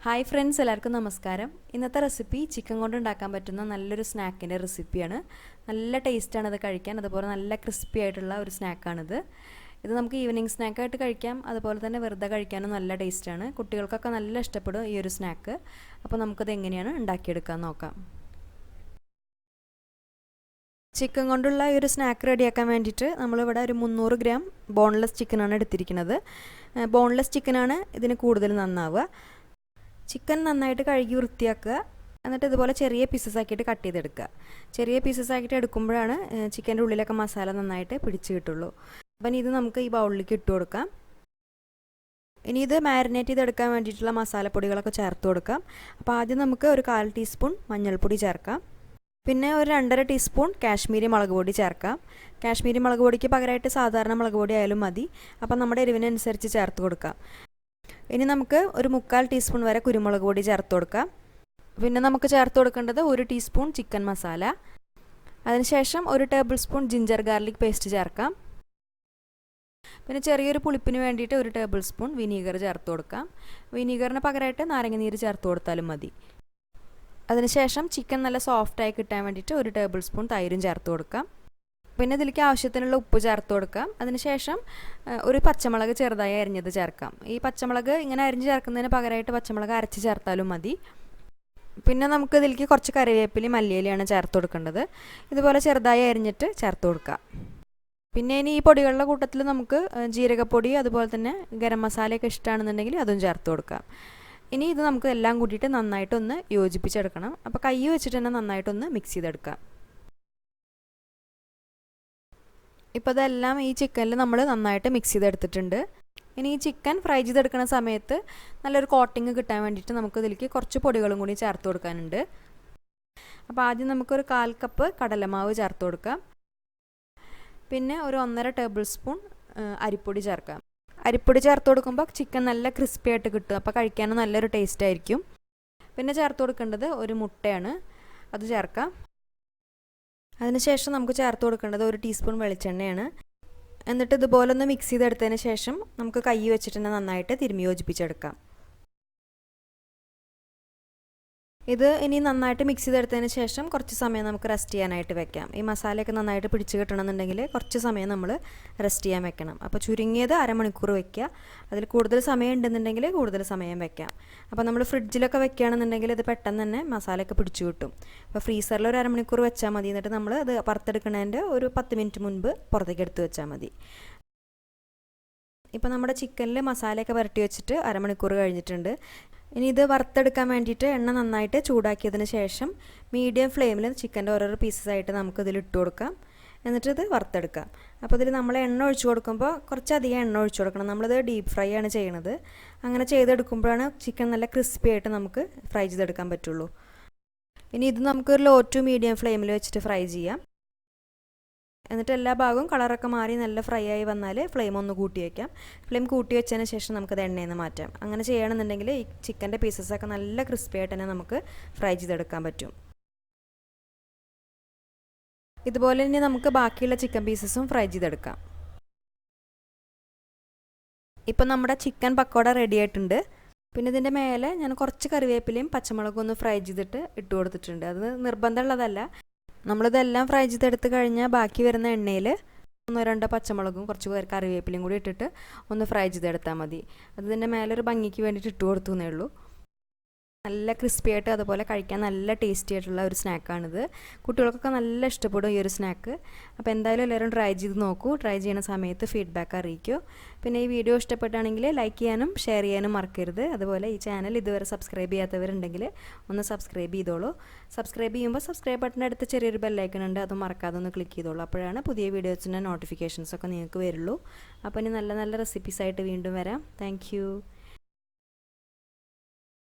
Hi friends, എല്ലാവർക്കും നമസ്കാരം. ഇന്നത്തെ റെസിപ്പി ചിക്കൻ കൊണ്ട് ഉണ്ടാക്കാൻ പറ്റുന്ന നല്ലൊരു സ്നാക്കിൻ്റെ റെസിപ്പിയാണ്. നല്ല ടേസ്റ്റാണ് ഇത് കഴിക്കാൻ. അതുപോലെ നല്ല ക്രിസ്പി ആയിട്ടുള്ള ഒരു സ്നാക്കാണിത്. ഇത് നമുക്ക് ഈവനിങ് സ്നാക്കായിട്ട് കഴിക്കാം. അതുപോലെ തന്നെ വെറുതെ കഴിക്കാനും നല്ല ടേസ്റ്റാണ്. കുട്ടികൾക്കൊക്കെ നല്ല ഇഷ്ടപ്പെടും ഈ ഒരു സ്നാക്ക്. അപ്പോൾ നമുക്കത് എങ്ങനെയാണ് ഉണ്ടാക്കിയെടുക്കാൻ നോക്കാം. ചിക്കൻ കൊണ്ടുള്ള ഈ ഒരു സ്നാക്ക് റെഡിയാക്കാൻ വേണ്ടിയിട്ട് നമ്മളിവിടെ ഒരു 300 ഗ്രാം ബോൺലെസ് ചിക്കനാണ് എടുത്തിരിക്കുന്നത്. ബോൺലെസ് ചിക്കനാണ് ഇതിന് കൂടുതൽ നന്നാവുക. ചിക്കൻ നന്നായിട്ട് കഴുകി വൃത്തിയാക്കുക. എന്നിട്ട് ഇതുപോലെ ചെറിയ പീസസ് ആക്കിയിട്ട് കട്ട് ചെയ്തെടുക്കുക. ചെറിയ പീസസ് ആക്കിയിട്ട് എടുക്കുമ്പോഴാണ് ചിക്കൻ്റെ ഉള്ളിലൊക്കെ മസാല നന്നായിട്ട് പിടിച്ച് കിട്ടുള്ളൂ. അപ്പം ഇത് നമുക്ക് ഈ ബൗളിലേക്ക് ഇട്ട് കൊടുക്കാം. ഇനി ഇത് മാരിനേറ്റ് ചെയ്തെടുക്കാൻ വേണ്ടിയിട്ടുള്ള മസാലപ്പൊടികളൊക്കെ ചേർത്ത് കൊടുക്കാം. അപ്പോൾ ആദ്യം നമുക്ക് ഒരു 1/4 ടീസ്പൂൺ മഞ്ഞൾപ്പൊടി ചേർക്കാം. പിന്നെ ഒരു 2.5 ടീസ്പൂൺ കാശ്മീരി മുളക് പൊടി ചേർക്കാം. കാശ്മീരി മുളക് പൊടിക്ക് പകരമായിട്ട് സാധാരണ മുളക് പൊടി ആയാലും മതി. അപ്പം നമ്മുടെ എരിവിനനുസരിച്ച് ചേർത്ത് കൊടുക്കാം. ഇനി നമുക്ക് ഒരു 3/4 ടീസ്പൂൺ വരെ കുരുമുളക് പൊടി ചേർത്ത് കൊടുക്കാം. പിന്നെ നമുക്ക് ചേർത്ത് കൊടുക്കേണ്ടത് 1 ടീസ്പൂൺ ചിക്കൻ മസാല. അതിനുശേഷം 1 table spoon ginger garlic paste ചേർക്കാം. പിന്നെ ചെറിയൊരു പുളിപ്പിന് വേണ്ടിയിട്ട് 1 ടേബിൾ സ്പൂൺ വിനീഗർ ചേർത്ത് കൊടുക്കാം. വിനീഗറിന് പകരമായിട്ട് നാരങ്ങനീര് ചേർത്ത് കൊടുത്താലും മതി. അതിനുശേഷം ചിക്കൻ നല്ല സോഫ്റ്റായി കിട്ടാൻ വേണ്ടിയിട്ട് 1 ടേബിൾ സ്പൂൺ തൈരും ചേർത്ത് കൊടുക്കാം. പിന്നെ ഇതിലേക്ക് ആവശ്യത്തിനുള്ള ഉപ്പ് ചേർത്ത് കൊടുക്കാം. അതിനുശേഷം ഒരു പച്ചമുളക് ചെറുതായി അരിഞ്ഞത് ചേർക്കാം. ഈ പച്ചമുളക് ഇങ്ങനെ അരിഞ്ഞ് ചേർക്കുന്നതിന് പകരമായിട്ട് പച്ചമുളക് അരച്ച് ചേർത്താലും മതി. പിന്നെ നമുക്ക് ഇതിലേക്ക് കുറച്ച് കറിവേപ്പിലയും മല്ലിയിലയാണ് ചേർത്ത് കൊടുക്കേണ്ടത്. ഇതുപോലെ ചെറുതായി അരിഞ്ഞിട്ട് ചേർത്ത് കൊടുക്കാം. പിന്നെ ഇനി ഈ പൊടികളുടെ കൂട്ടത്തിൽ നമുക്ക് ജീരകപ്പൊടി അതുപോലെ തന്നെ ഗരം മസാലയൊക്കെ ഇഷ്ടമാണെന്നുണ്ടെങ്കിൽ അതും ചേർത്ത് കൊടുക്കാം. ഇനി ഇത് നമുക്ക് എല്ലാം കൂട്ടിയിട്ട് നന്നായിട്ടൊന്ന് യോജിപ്പിച്ചെടുക്കണം. അപ്പോൾ കൈ വെച്ചിട്ട് തന്നെ നന്നായിട്ടൊന്ന് മിക്സ് ചെയ്തെടുക്കാം. ഇപ്പോൾ ഇതെല്ലാം ഈ ചിക്കനിൽ നമ്മൾ നന്നായിട്ട് മിക്സ് ചെയ്തെടുത്തിട്ടുണ്ട്. ഇനി ഈ ചിക്കൻ ഫ്രൈ ചെയ്തെടുക്കുന്ന സമയത്ത് നല്ലൊരു കോട്ടിങ് കിട്ടാൻ വേണ്ടിയിട്ട് നമുക്ക് ഇതിലേക്ക് കുറച്ച് പൊടികളും കൂടി ചേർത്ത് കൊടുക്കാനുണ്ട്. അപ്പോൾ ആദ്യം നമുക്കൊരു 1/4 കപ്പ് കടലമാവ് ചേർത്ത് കൊടുക്കാം. പിന്നെ ഒരു 1.5 ടേബിൾ സ്പൂൺ അരിപ്പൊടി ചേർക്കാം. അരിപ്പൊടി ചേർത്ത് കൊടുക്കുമ്പോൾ ചിക്കൻ നല്ല ക്രിസ്പി ആയിട്ട് കിട്ടും. അപ്പോൾ കഴിക്കാനും നല്ലൊരു ടേസ്റ്റ് ആയിരിക്കും. പിന്നെ ചേർത്ത് കൊടുക്കേണ്ടത് ഒരു മുട്ടയാണ്, അത് ചേർക്കാം. അതിനുശേഷം നമുക്ക് ചേർത്ത് കൊടുക്കേണ്ടത് 1 ടീസ്പൂൺ വെളിച്ചെണ്ണയാണ്. എന്നിട്ട് ഇതുപോലെ ഒന്ന് മിക്സ് ചെയ്തെടുത്തതിന് ശേഷം നമുക്ക് കൈ വെച്ചിട്ട് തന്നെ നന്നായിട്ട് തിരുമ്മി യോജിപ്പിച്ചെടുക്കാം. ഇത് ഇനി നന്നായിട്ട് മിക്സ് ചെയ്തെടുത്തതിന് ശേഷം കുറച്ച് സമയം നമുക്ക് റെസ്റ്റ് ചെയ്യാനായിട്ട് വെക്കാം. ഈ മസാലയൊക്കെ നന്നായിട്ട് പിടിച്ച് കിട്ടണമെന്നുണ്ടെങ്കിൽ കുറച്ച് സമയം നമ്മൾ റെസ്റ്റ് ചെയ്യാൻ വെക്കണം. അപ്പോൾ ചുരുങ്ങിയത് അരമണിക്കൂർ വെക്കുക. അതിൽ കൂടുതൽ സമയം ഉണ്ടെന്നുണ്ടെങ്കിൽ കൂടുതൽ സമയം വെക്കാം. അപ്പോൾ നമ്മൾ ഫ്രിഡ്ജിലൊക്കെ വെക്കുകയാണെന്നുണ്ടെങ്കിൽ ഇത് പെട്ടെന്ന് തന്നെ മസാലയൊക്കെ പിടിച്ചു കിട്ടും. അപ്പോൾ ഫ്രീസറിൽ ഒരു അരമണിക്കൂർ വെച്ചാൽ മതി. എന്നിട്ട് നമ്മൾ അത് വറുത്തെടുക്കുന്നതിൻ്റെ ഒരു 10 മിനിറ്റ് മുൻപ് പുറത്തേക്ക് എടുത്ത് വെച്ചാൽ മതി. ഇപ്പോൾ നമ്മുടെ ചിക്കനിൽ മസാലയൊക്കെ പുരട്ടി വെച്ചിട്ട് അരമണിക്കൂർ കഴിഞ്ഞിട്ടുണ്ട്. ഇനി ഇത് വറുത്തെടുക്കാൻ വേണ്ടിയിട്ട് എണ്ണ നന്നായിട്ട് ചൂടാക്കിയതിന് ശേഷം മീഡിയം ഫ്ലെയിമിൽ ചിക്കൻ്റെ ഓരോരോ പീസസായിട്ട് നമുക്ക് ഇതിൽ ഇട്ട് കൊടുക്കാം. എന്നിട്ട് ഇത് വറുത്തെടുക്കാം. അപ്പോൾ ഇതിൽ നമ്മൾ എണ്ണ ഒഴിച്ചു കൊടുക്കുമ്പോൾ കുറച്ചധികം എണ്ണ ഒഴിച്ചു കൊടുക്കണം. നമ്മളിത് ഡീപ്പ് ഫ്രൈ ആണ് ചെയ്യണത്. അങ്ങനെ ചെയ്തെടുക്കുമ്പോഴാണ് ചിക്കൻ നല്ല ക്രിസ്പി ആയിട്ട് നമുക്ക് ഫ്രൈ ചെയ്തെടുക്കാൻ പറ്റുള്ളൂ. ഇനി ഇത് നമുക്കൊരു ലോ ടു മീഡിയം ഫ്ലെയിമിൽ വെച്ചിട്ട് ഫ്രൈ ചെയ്യാം. എന്നിട്ട് എല്ലാ ഭാഗവും കളറൊക്കെ മാറി നല്ല ഫ്രൈ ആയി വന്നാൽ ഫ്ലെയിം ഒന്ന് കൂട്ടി വയ്ക്കാം. ഫ്ലെയിം കൂട്ടി വെച്ചതിന് ശേഷം നമുക്കത് എണ്ണയിൽ നിന്ന് മാറ്റാം. അങ്ങനെ ചെയ്യണമെന്നുണ്ടെങ്കിൽ ഈ ചിക്കൻ്റെ പീസസൊക്കെ നല്ല ക്രിസ്പി ആയിട്ട് തന്നെ നമുക്ക് ഫ്രൈ ചെയ്തെടുക്കാൻ പറ്റും. ഇതുപോലെ തന്നെ നമുക്ക് ബാക്കിയുള്ള ചിക്കൻ പീസസും ഫ്രൈ ചെയ്തെടുക്കാം. ഇപ്പം നമ്മുടെ ചിക്കൻ പക്കോട റെഡി ആയിട്ടുണ്ട്. പിന്നെ ഇതിൻ്റെ മേലെ ഞാൻ കുറച്ച് കറിവേപ്പിലയും പച്ചമുളകും ഒന്ന് ഫ്രൈ ചെയ്തിട്ട് ഇട്ട് കൊടുത്തിട്ടുണ്ട്. അത് നിർബന്ധമുള്ളതല്ല. നമ്മളിതെല്ലാം ഫ്രൈ ചെയ്തെടുത്ത് കഴിഞ്ഞാൽ ബാക്കി വരുന്ന എണ്ണയിൽ 1-2 പച്ചമുളകും കുറച്ച് കറിവേപ്പിലയും കൂടി ഇട്ടിട്ട് ഒന്ന് ഫ്രൈ ചെയ്തെടുത്താൽ മതി. അതിൻ്റെ മേലൊരു ഭംഗിക്ക് വേണ്ടിയിട്ട് ഇട്ട് കൊടുത്തു എന്നേ ഉള്ളൂ. നല്ല ക്രിസ്പി ആയിട്ട് അതുപോലെ കഴിക്കാൻ നല്ല ടേസ്റ്റി ആയിട്ടുള്ള ഒരു സ്നാക്കാണിത്. കുട്ടികൾക്കൊക്കെ നല്ല ഇഷ്ടപ്പെടും ഈ ഒരു സ്നാക്ക്. അപ്പോൾ എന്തായാലും എല്ലാവരും ട്രൈ ചെയ്ത് നോക്കൂ. ട്രൈ ചെയ്യുന്ന സമയത്ത് ഫീഡ്ബാക്ക് അറിയിക്കൂ. പിന്നെ ഈ വീഡിയോ ഇഷ്ടപ്പെട്ടാണെങ്കിൽ ലൈക്ക് ചെയ്യാനും ഷെയർ ചെയ്യാനും മറക്കരുത്. അതുപോലെ ഈ ചാനൽ ഇതുവരെ സബ്സ്ക്രൈബ് ചെയ്യാത്തവരുണ്ടെങ്കിൽ ഒന്ന് സബ്സ്ക്രൈബ് ചെയ്തോളൂ. സബ്സ്ക്രൈബ് ചെയ്യുമ്പോൾ സബ്സ്ക്രൈബ് ബട്ടൻ്റെ അടുത്ത് ചെറിയൊരു ബെല്ലൈക്കൺ ഉണ്ട്, അത് മറക്കാതെ ഒന്ന് ക്ലിക്ക് ചെയ്തോളൂ. അപ്പോഴാണ് പുതിയ വീഡിയോസിൻ്റെ നോട്ടിഫിക്കേഷൻസൊക്കെ നിങ്ങൾക്ക് വരുള്ളൂ. അപ്പോൾ ഇനി നല്ല നല്ല റെസിപ്പീസായിട്ട് വീണ്ടും വരാം. താങ്ക്